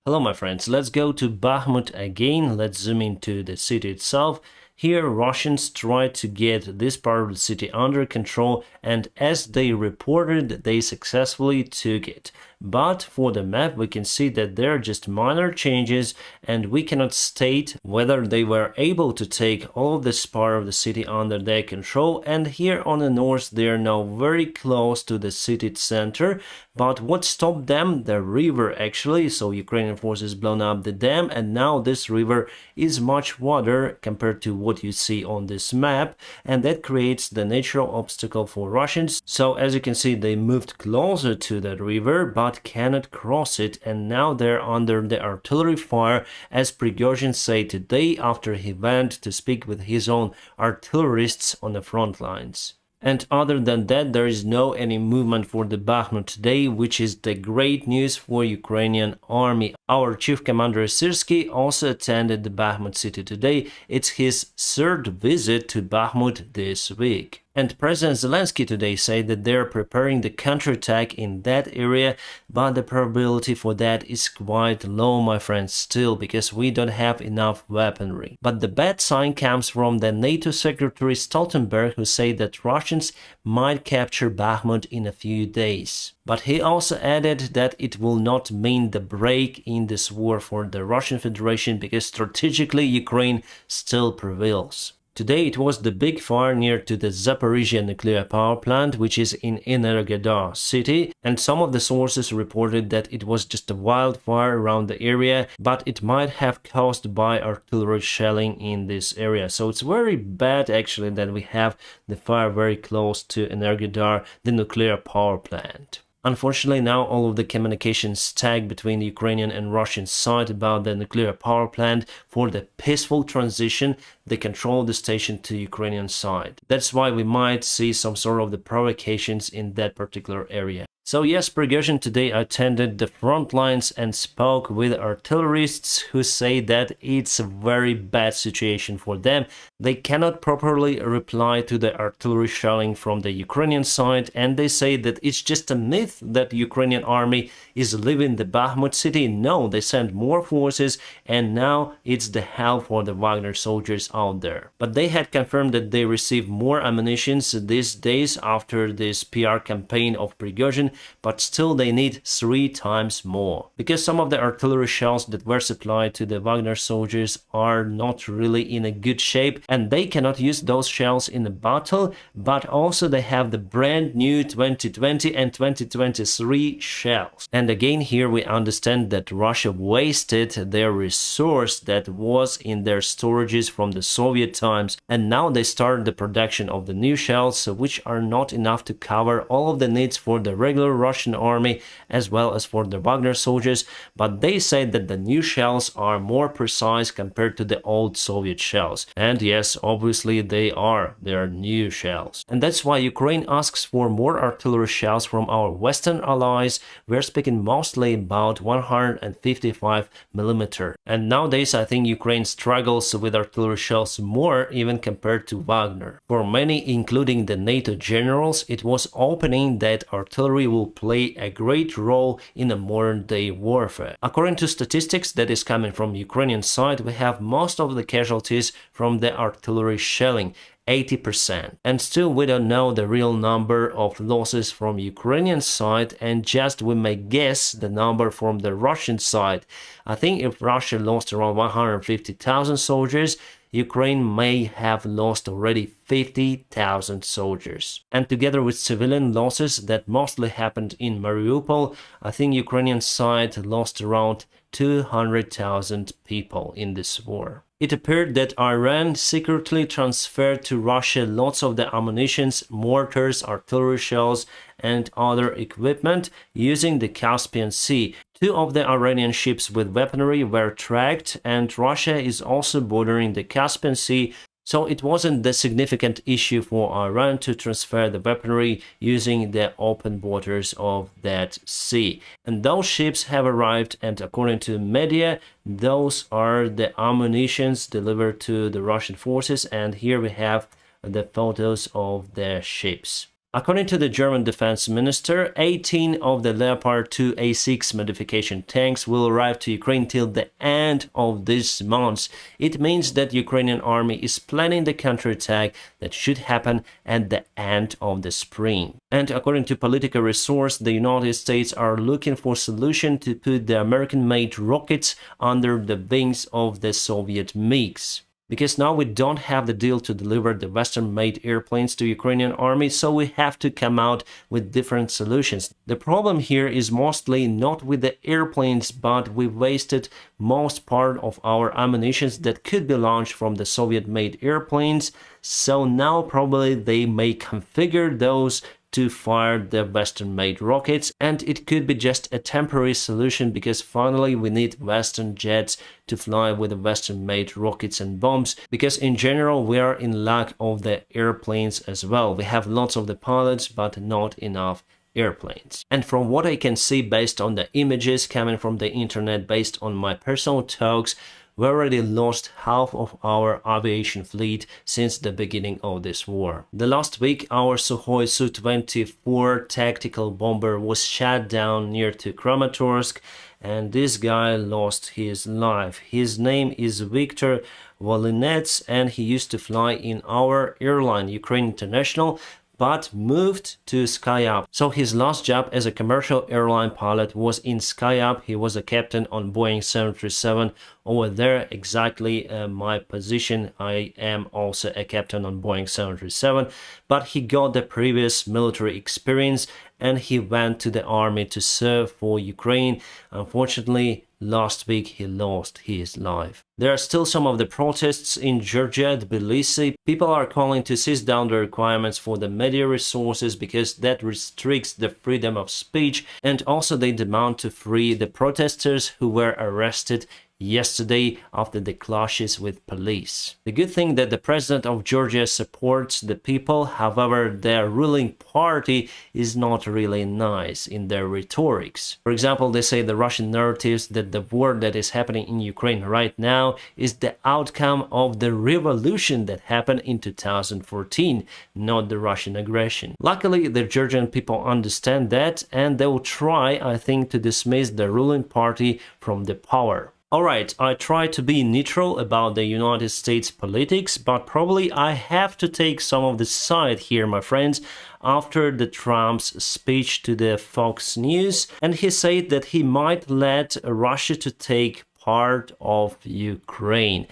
Hello my friends, let's go to Bakhmut again. Let's zoom into the city itself. Here Russians tried to get this part of the city under control, and as they reported, they successfully took it. But for the map we can see that there are just minor changes, and we cannot state whether they were able to take all of this part of the city under their control. And here on the north they are now very close to the city center. But what stopped them? The river actually. So Ukrainian forces blown up the dam, and now this river is much wider compared to what you see on this map, and that creates the natural obstacle for Russians. So as you can see, they moved closer to that river but cannot cross it, and now they're under the artillery fire, as Prigozhin said today after he went to speak with his own artillerists on the front lines. And other than that, there is no any movement for the Bakhmut today, which is the great news for Ukrainian army. Our chief commander Sirsky also attended the Bakhmut city today. It's his third visit to Bakhmut this week. And President Zelensky today said that they're preparing the counterattack in that area, but the probability for that is quite low, my friends, still, because we don't have enough weaponry. But the bad sign comes from the NATO Secretary Stoltenberg, who said that Russians might capture Bakhmut in a few days. But he also added that it will not mean the break in this war for the Russian Federation, because strategically Ukraine still prevails. Today it was the big fire near to the Zaporizhia nuclear power plant, which is in Energodar city, and some of the sources reported that it was just a wildfire around the area, but it might have caused by artillery shelling in this area. So it's very bad actually that we have the fire very close to Energodar, the nuclear power plant. Unfortunately, now all of the communications tag between the Ukrainian and Russian side about the nuclear power plant for the peaceful transition, they control the station to Ukrainian side. That's why we might see some sort of the provocations in that particular area. So yes, Prigozhin today attended the front lines and spoke with artillerists who say that it's a very bad situation for them. They cannot properly reply to the artillery shelling from the Ukrainian side, and they say that it's just a myth that the Ukrainian army is leaving the Bakhmut city. No, they sent more forces, and now it's the hell for the Wagner soldiers out there. But they had confirmed that they received more ammunition these days after this PR campaign of Prigozhin, but still they need 3 times more, because some of the artillery shells that were supplied to the Wagner soldiers are not really in a good shape, and they cannot use those shells in a battle. But also they have the brand new 2020 and 2023 shells. And again here we understand that Russia wasted their resource that was in their storages from the Soviet times, and now they start the production of the new shells, which are not enough to cover all of the needs for the regular Russian army as well as for the Wagner soldiers. But they say that the new shells are more precise compared to the old Soviet shells. And yes, obviously they are new shells. And that's why Ukraine asks for more artillery shells from our Western allies. We're speaking mostly about 155 mm. And nowadays I think Ukraine struggles with artillery shells more even compared to Wagner. For many, including the NATO generals, it was opening that artillery will play a great role in a modern day warfare. According to statistics that is coming from Ukrainian side, we have most of the casualties from the artillery shelling, 80%. And still we don't know the real number of losses from Ukrainian side, and just we may guess the number from the Russian side. I think if Russia lost around 150,000 soldiers, Ukraine may have lost already 50,000 soldiers. And together with civilian losses that mostly happened in Mariupol, I think Ukrainian side lost around 200,000 people in this war. It appeared that Iran secretly transferred to Russia lots of the ammunitions, mortars, artillery shells, and other equipment using the Caspian Sea. 2 of the Iranian ships with weaponry were tracked, and Russia is also bordering the Caspian Sea, so it wasn't the significant issue for Iran to transfer the weaponry using the open borders of that sea. And those ships have arrived, and according to media, those are the ammunitions delivered to the Russian forces, and here we have the photos of the ships. According to the German defense minister, 18 of the Leopard 2 A6 modification tanks will arrive to Ukraine till the end of this month. It means that Ukrainian army is planning the counterattack that should happen at the end of the spring. And according to political resource, the United States are looking for a solution to put the American-made rockets under the wings of the Soviet MiGs. Because now we don't have the deal to deliver the Western-made airplanes to Ukrainian army, so we have to come out with different solutions. The problem here is mostly not with the airplanes, but we wasted most part of our ammunition that could be launched from the Soviet-made airplanes, so now probably they may configure those to fire the Western-made rockets, and it could be just a temporary solution because finally we need Western jets to fly with the Western-made rockets and bombs, because in general we are in lack of the airplanes as well. We have lots of the pilots but not enough airplanes. And from what I can see based on the images coming from the internet, based on my personal talks, we already lost half of our aviation fleet since the beginning of this war. The last week, our Sukhoi Su-24 tactical bomber was shot down near to Kramatorsk, and this guy lost his life. His name is Viktor Volodymyr, and he used to fly in our airline, Ukrainian International, but moved to SkyUp. So his last job as a commercial airline pilot was in SkyUp. He was a captain on Boeing 737 over there, exactly my position. I am also a captain on Boeing 737, but he got the previous military experience and he went to the army to serve for Ukraine. Unfortunately, last week he lost his life. There are still some of the protests in Georgia, Tbilisi. People are calling to seize down the requirements for the media resources because that restricts the freedom of speech, and also they demand to free the protesters who were arrested yesterday after the clashes with police. The good thing that the president of Georgia supports the people, however, their ruling party is not really nice in their rhetorics. For example, they say the Russian narratives that the war that is happening in Ukraine right now is the outcome of the revolution that happened in 2014, not the Russian aggression. Luckily, the Georgian people understand that, and they will try, I think, to dismiss the ruling party from the power. Alright, I try to be neutral about the United States politics, but probably I have to take some of the side here, my friends, after the Trump's speech to the Fox News, and he said that he might let Russia to take part of Ukraine.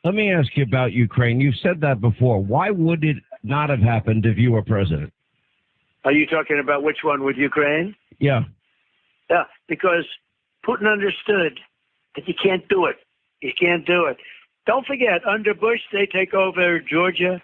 Let me ask you about Ukraine. You've said that before. Why would it not have happened if you were president? Are you talking about which one with Ukraine? Yeah. Yeah, because Putin understood that you can't do it. You can't do it. Don't forget, under Bush, they take over Georgia.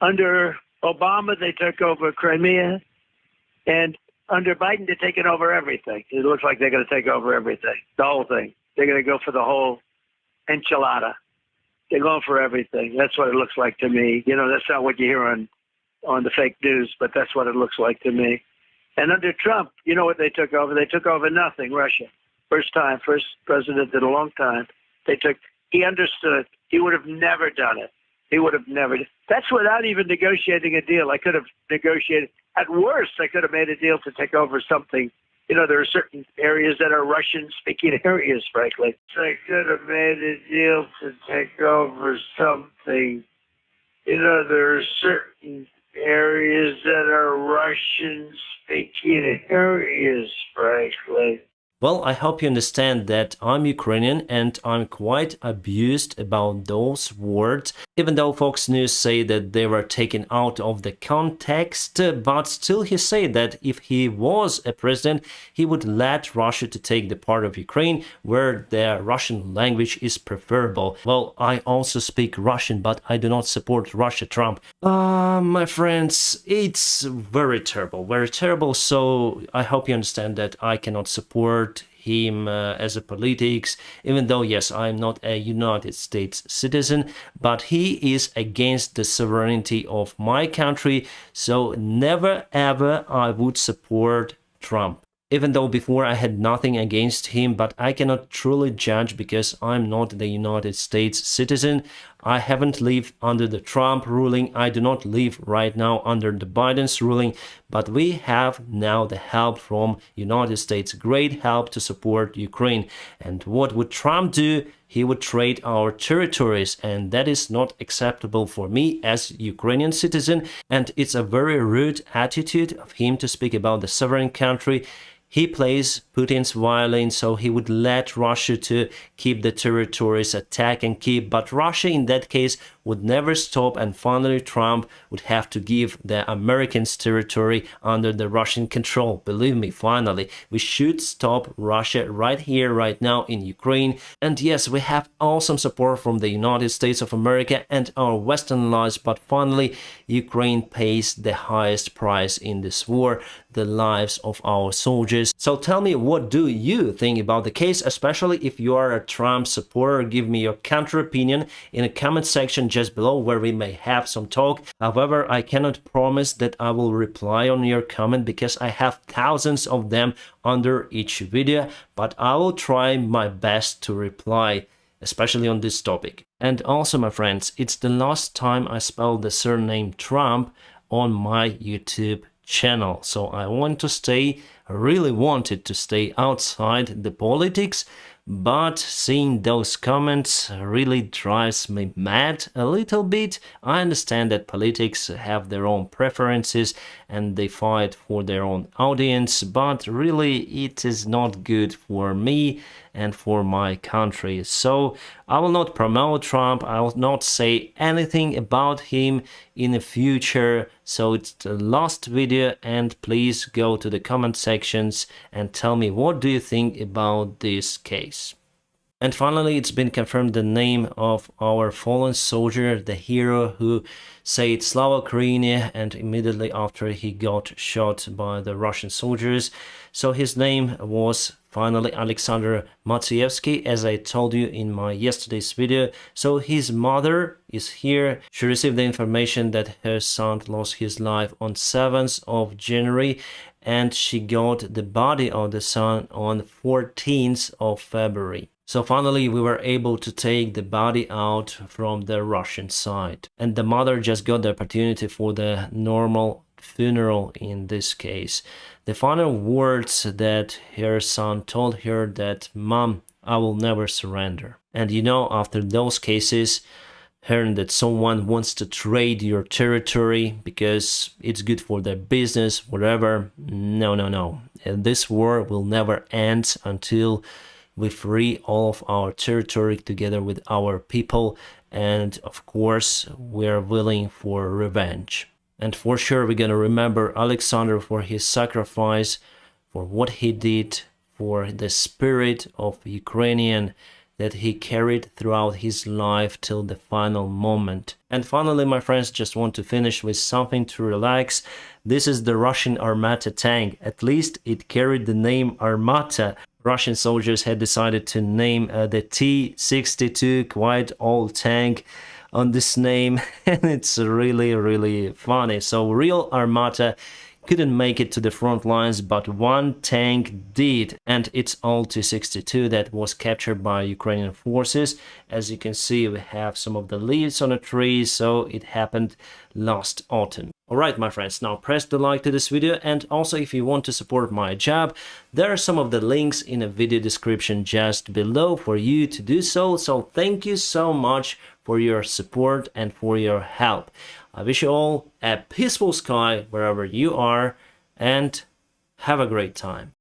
Under Obama, they took over Crimea. And under Biden, they're taking over everything. It looks like they're going to take over everything, the whole thing. They're going to go for the whole enchilada. They're going for everything. That's what it looks like to me. You know, that's not what you hear on the fake news, but that's what it looks like to me. And under Trump, you know what they took over? They took over nothing, Russia. First president in a long time. He understood. He would have never done it. He would have never. That's without even negotiating a deal. I could have negotiated. At worst, I could have made a deal to take over something. You know, there are certain areas that are Russian-speaking areas, frankly. So I could have made a deal to take over something. You know, there are certain areas that are Russian-speaking areas, frankly. Well, I hope you understand that I'm Ukrainian and I'm quite abused about those words, even though Fox News say that they were taken out of the context, but still he said that if he was a president, he would let Russia to take the part of Ukraine where the Russian language is preferable. Well, I also speak Russian, but I do not support Russia, Trump. My friends, it's very terrible, so I hope you understand that I cannot support him as a politics, even though yes, I'm not a United States citizen, but he is against the sovereignty of my country, so never ever I would support Trump. Even though before I had nothing against him, but I cannot truly judge because I'm not the United States citizen. I haven't lived under the Trump ruling. I do not live right now under the Biden's ruling, but we have now the help from United States, great help to support Ukraine. And what would Trump do? He would trade our territories, and that is not acceptable for me as Ukrainian citizen, and it's a very rude attitude of him to speak about the sovereign country. He plays Putin's violin, so he would let Russia to keep the territories, attack and keep, but Russia in that case would never stop, and finally Trump would have to give the Americans territory under the Russian control. Believe me, finally, we should stop Russia right here, right now in Ukraine. And yes, we have awesome support from the United States of America and our Western allies, but finally Ukraine pays the highest price in this war, the lives of our soldiers. So tell me, what do you think about the case, especially if you are a Trump supporter? Give me your counter opinion in the comment section just below, where we may have some talk. However, I cannot promise that I will reply on your comment because I have thousands of them under each video, but I will try my best to reply, especially on this topic. And also, my friends, it's the last time I spell the surname Trump on my YouTube channel, so I really wanted to stay outside the politics, but seeing those comments really drives me mad a little bit. I understand that politics have their own preferences and they fight for their own audience, but really it is not good for me and for my country. So I will not promote Trump, I will not say anything about him in the future. So it's the last video, and please go to the comment sections and tell me what do you think about this case. And finally, it's been confirmed the name of our fallen soldier, the hero who said Slava Ukraini, and immediately after he got shot by the Russian soldiers. So his name was finally Alexander Matsievsky, as I told you in my yesterday's video. So his mother is here. She received the information that her son lost his life on 7th of January, and she got the body of the son on 14th of February. So finally we were able to take the body out from the Russian side. And the mother just got the opportunity for the normal funeral in this case. The final words that her son told her that, "Mom, I will never surrender." And you know, after those cases, hearing that someone wants to trade your territory because it's good for their business, whatever, no. This war will never end until we free all of our territory together with our people, and of course we're willing for revenge. And for sure we're gonna remember Alexander for his sacrifice, for what he did, for the spirit of Ukrainian that he carried throughout his life till the final moment. And finally, my friends, just want to finish with something to relax. This is the Russian Armata tank. At least it carried the name Armata. Russian soldiers had decided to name the T-62, quite old tank, on this name, and it's really funny. So real Armata couldn't make it to the front lines, but one tank did, and it's all T-62 that was captured by Ukrainian forces. As you can see, we have some of the leaves on a tree, so it happened last autumn. Alright, my friends, now press the like to this video, and also if you want to support my job, there are some of the links in the video description just below for you to do so. So thank you so much for your support and for your help. I wish you all a peaceful sky wherever you are, and have a great time.